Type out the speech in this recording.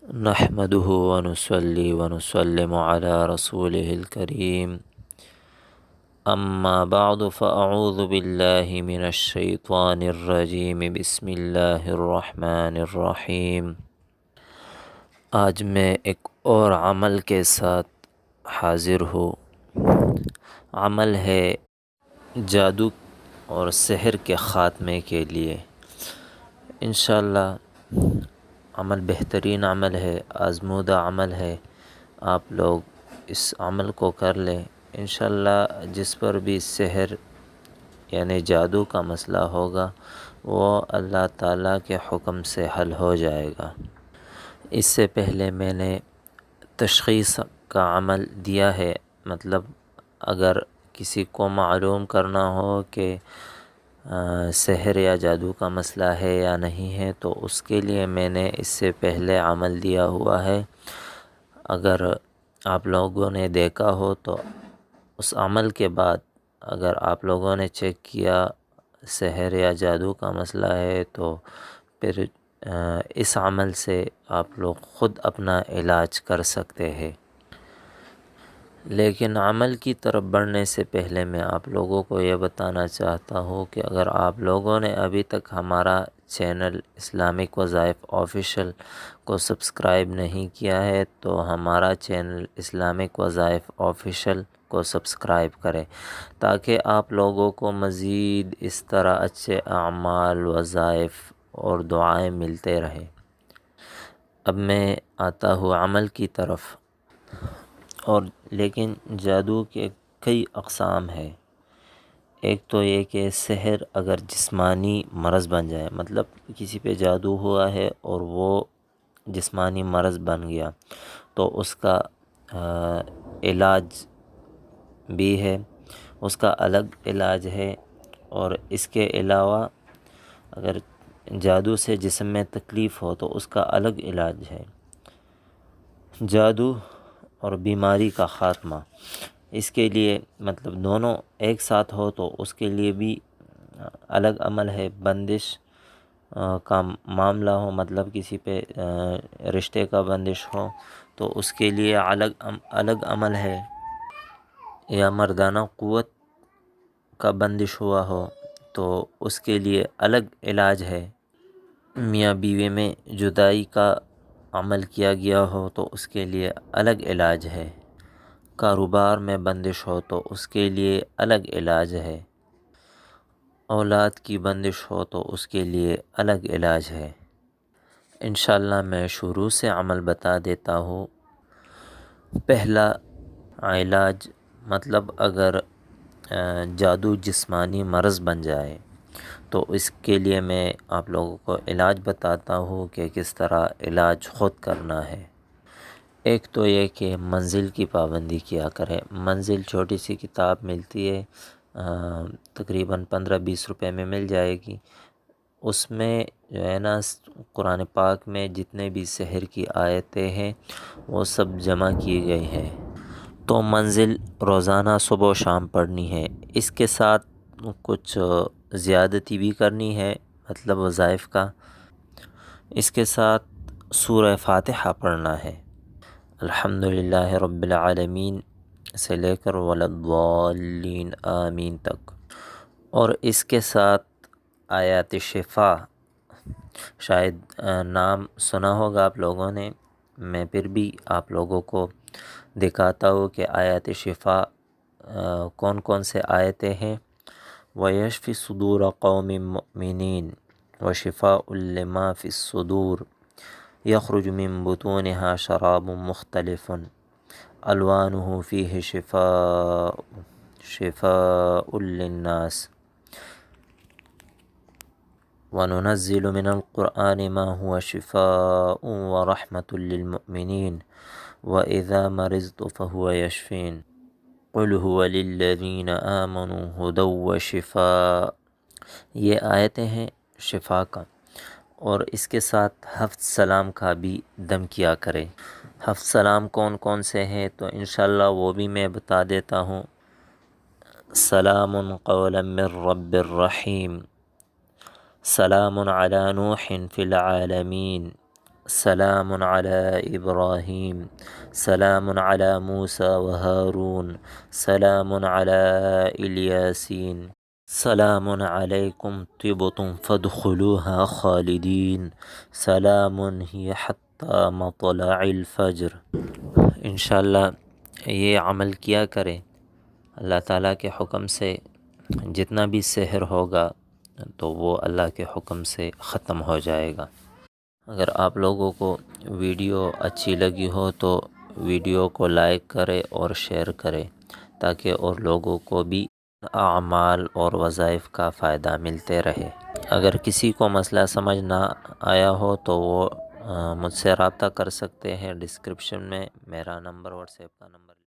نحمده ونصلي ونسلم على رسوله الكريم أما بعد فأعوذ بالله من الشيطان الرجيم بسم الله الرحمن الرحيم۔ آج میں ایک اور عمل کے ساتھ حاضر ہوں۔ عمل ہے جادو اور سحر کے خاتمے کے لیے۔ انشاءاللہ عمل بہترین عمل ہے، آزمودہ عمل ہے۔ آپ لوگ اس عمل کو کر لیں، انشاءاللہ جس پر بھی سحر یعنی جادو کا مسئلہ ہوگا وہ اللہ تعالیٰ کے حکم سے حل ہو جائے گا۔ اس سے پہلے میں نے تشخیص کا عمل دیا ہے، مطلب اگر کسی کو معلوم کرنا ہو کہ سحر یا جادو کا مسئلہ ہے یا نہیں ہے تو اس کے لیے میں نے اس سے پہلے عمل دیا ہوا ہے۔ اگر آپ لوگوں نے دیکھا ہو تو اس عمل کے بعد اگر آپ لوگوں نے چیک کیا سحر یا جادو کا مسئلہ ہے تو پھر اس عمل سے آپ لوگ خود اپنا علاج کر سکتے ہیں۔ لیکن عمل کی طرف بڑھنے سے پہلے میں آپ لوگوں کو یہ بتانا چاہتا ہوں کہ اگر آپ لوگوں نے ابھی تک ہمارا چینل اسلامک وظائف آفیشیل کو سبسکرائب نہیں کیا ہے تو ہمارا چینل اسلامک وظائف آفیشیل کو سبسکرائب کریں تاکہ آپ لوگوں کو مزید اس طرح اچھے اعمال، وظائف اور دعائیں ملتے رہیں۔ اب میں آتا ہوں عمل کی طرف۔ لیکن جادو کے کئی اقسام ہیں۔ ایک تو یہ کہ سحر اگر جسمانی مرض بن جائے، مطلب کسی پہ جادو ہوا ہے اور وہ جسمانی مرض بن گیا تو اس کا علاج بھی ہے، اس کا الگ علاج ہے۔ اور اس کے علاوہ اگر جادو سے جسم میں تکلیف ہو تو اس کا الگ علاج ہے۔ جادو اور بیماری کا خاتمہ، اس کے لیے مطلب دونوں ایک ساتھ ہو تو اس کے لیے بھی الگ عمل ہے۔ بندش کا معاملہ ہو، مطلب کسی پہ رشتے کا بندش ہو تو اس کے لیے الگ عمل ہے، یا مردانہ قوت کا بندش ہوا ہو تو اس کے لیے الگ علاج ہے۔ میاں بیوی میں جدائی کا عمل کیا گیا ہو تو اس کے لیے الگ علاج ہے۔ کاروبار میں بندش ہو تو اس کے لیے الگ علاج ہے۔ اولاد کی بندش ہو تو اس کے لیے الگ علاج ہے۔ انشاءاللہ میں شروع سے عمل بتا دیتا ہوں۔ پہلا علاج، مطلب اگر جادو جسمانی مرض بن جائے تو اس کے لیے میں آپ لوگوں کو علاج بتاتا ہوں کہ کس طرح علاج خود کرنا ہے۔ ایک تو یہ کہ منزل کی پابندی کیا کرے۔ منزل چھوٹی سی کتاب ملتی ہے، تقریباً 15-20 روپے میں مل جائے گی۔ اس میں جو ہے نا قرآن پاک میں جتنے بھی سحر کی آیتیں ہیں وہ سب جمع کی گئی ہیں، تو منزل روزانہ صبح و شام پڑھنی ہے۔ اس کے ساتھ کچھ زیادتی بھی کرنی ہے، مطلب وظائف کا۔ اس کے ساتھ سورہ فاتحہ پڑھنا ہے، الحمدللہ رب العالمین سے لے کر وللضالین آمین تک۔ اور اس کے ساتھ آیات شفا، شاید نام سنا ہوگا آپ لوگوں نے، میں پھر بھی آپ لوگوں کو دکھاتا ہوں کہ آیات شفا کون کون سے آیتیں ہیں۔ وَيَشْفِ صُدُورَ قَوْمٍ مُؤْمِنِينَ وَشِفَاءٌ لِمَا فِي الصُّدُورِ يَخْرُجُ مِن بُطُونِهَا شَرَابٌ مُخْتَلِفٌ أَلْوَانُهُ فِيهِ شِفَاءٌ لِلنَّاسِ وَنُنَزِّلُ مِنَ الْقُرْآنِ مَا هُوَ شِفَاءٌ وَرَحْمَةٌ لِلْمُؤْمِنِينَ وَإِذَا مَرِضْتُ فَهُوَ يَشْفِينِ قُلْ هُوَ لِلَّذِينَ آمَنُوا هُدًى وَشِفَاءٌ۔ یہ آیتیں ہیں شفا کا۔ اور اس کے ساتھ ہفت سلام کا بھی دم کیا کرے۔ ہفت سلام کون کون سے ہیں تو انشاءاللہ وہ بھی میں بتا دیتا ہوں۔ سلام قولا من رب الرحیم، سلام علی نوح فی العالمین، سلام علی ابراہیم، سلام علی موسیٰ و ہارون، سلام علی الیاسین، سلام علیکم طبتم فادخلوها خالدین، سلام ہی حتی مطلع الفجر۔ انشاءاللہ یہ عمل کیا کریں، اللہ تعالیٰ کے حکم سے جتنا بھی سحر ہوگا تو وہ اللہ کے حکم سے ختم ہو جائے گا۔ اگر آپ لوگوں کو ویڈیو اچھی لگی ہو تو ویڈیو کو لائک کرے اور شیئر کرے تاکہ اور لوگوں کو بھی اعمال اور وظائف کا فائدہ ملتے رہے۔ اگر کسی کو مسئلہ سمجھ نہ آیا ہو تو وہ مجھ سے رابطہ کر سکتے ہیں۔ ڈسکرپشن میں میرا نمبر، واٹس ایپ کا نمبر